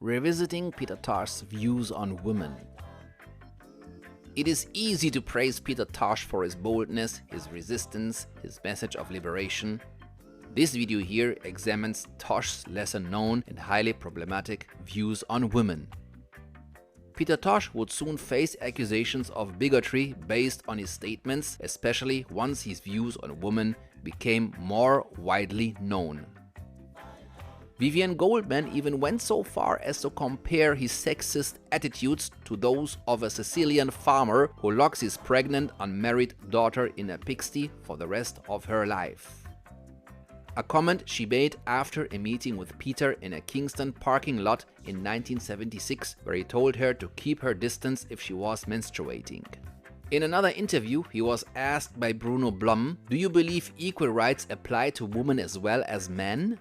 Revisiting Peter Tosh's views on women. It is easy to praise Peter Tosh for his boldness, his resistance, his message of liberation. This video here examines Tosh's lesser known and highly problematic views on women. Peter Tosh would soon face accusations of bigotry based on his statements, especially once his views on women became more widely known. Vivian Goldman even went so far as to compare his sexist attitudes to those of a Sicilian farmer who locks his pregnant, unmarried daughter in a pigsty for the rest of her life. A comment she made after a meeting with Peter in a Kingston parking lot in 1976, where he told her to keep her distance if she was menstruating. In another interview, he was asked by Bruno Blum, "Do you believe equal rights apply to women as well as men?"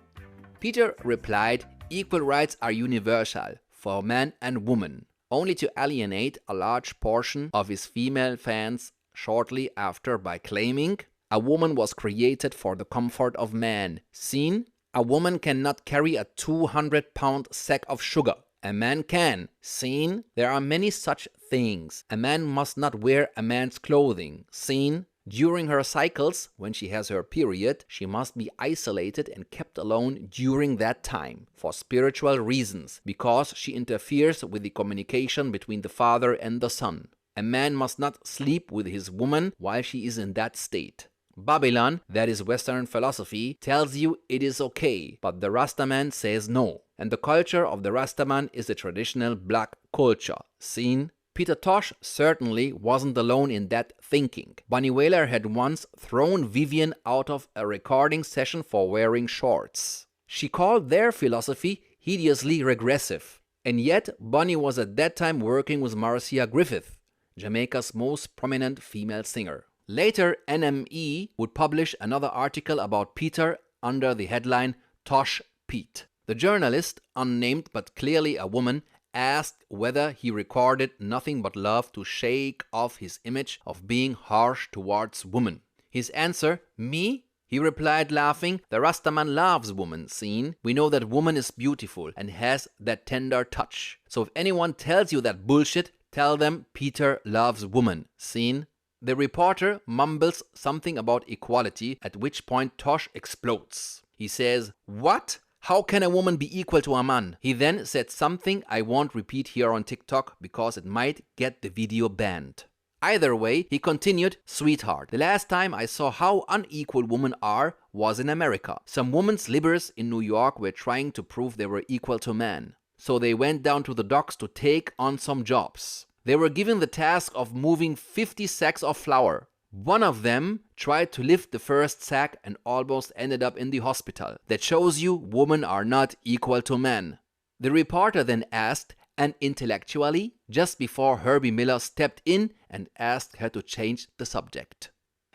Peter replied, "Equal rights are universal for man and woman," only to alienate a large portion of his female fans shortly after by claiming, "A woman was created for the comfort of man. Seen? A woman cannot carry a 200-pound sack of sugar. A man can. Seen? There are many such things. A man must not wear a man's clothing. Seen? During her cycles, when she has her period, she must be isolated and kept alone during that time, for spiritual reasons, because she interferes with the communication between the father and the son. A man must not sleep with his woman while she is in that state. Babylon, that is Western philosophy, tells you it is okay, but the Rastaman says no. And the culture of the Rastaman is the traditional black culture. Seen? Peter Tosh certainly wasn't alone in that thinking. Bunny Wailer had once thrown Vivian out of a recording session for wearing shorts. She called their philosophy hideously regressive. And yet, Bunny was at that time working with Marcia Griffith, Jamaica's most prominent female singer. Later, NME would publish another article about Peter under the headline Tosh Pete. The journalist, unnamed but clearly a woman, asked whether he recorded nothing but love to shake off his image of being harsh towards women. His answer, "Me?" He replied laughing, "The Rastaman loves women, seen? We know that woman is beautiful and has that tender touch. So if anyone tells you that bullshit, tell them Peter loves woman, seen?" The reporter mumbles something about equality, at which point Tosh explodes. He says, "What? How can a woman be equal to a man?" He then said something I won't repeat here on TikTok because it might get the video banned. Either way, he continued, "Sweetheart, the last time I saw how unequal women are was in America. Some women's libers in New York were trying to prove they were equal to men. So they went down to the docks to take on some jobs. They were given the task of moving 50 sacks of flour. One of them tried to lift the first sack and almost ended up in the hospital. That shows you women are not equal to men." The reporter then asked, "And intellectually?" just before Herbie Miller stepped in and asked her to change the subject.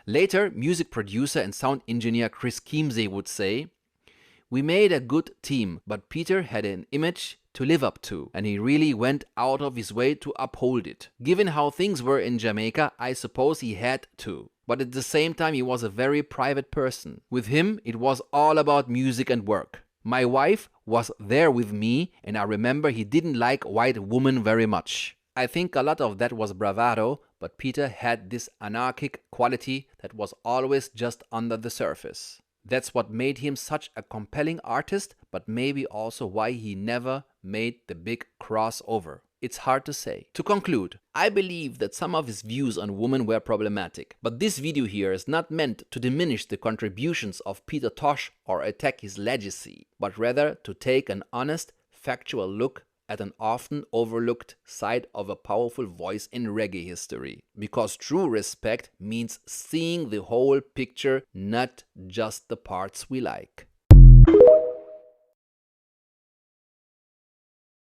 Later, music producer and sound engineer Chris Kimsey would say, "We made a good team, but Peter had an image to live up to, and he really went out of his way to uphold it. Given how things were in Jamaica, I suppose he had to. But at the same time, he was a very private person. With him, it was all about music and work. My wife was there with me, and I remember he didn't like white women very much. I think a lot of that was bravado, but Peter had this anarchic quality that was always just under the surface. That's what made him such a compelling artist, but maybe also why he never made the big crossover. It's hard to say. To conclude, I believe that some of his views on women were problematic, but this video here is not meant to diminish the contributions of Peter Tosh or attack his legacy, but rather to take an honest, factual look at an often overlooked side of a powerful voice in reggae history. Because true respect means seeing the whole picture, not just the parts we like.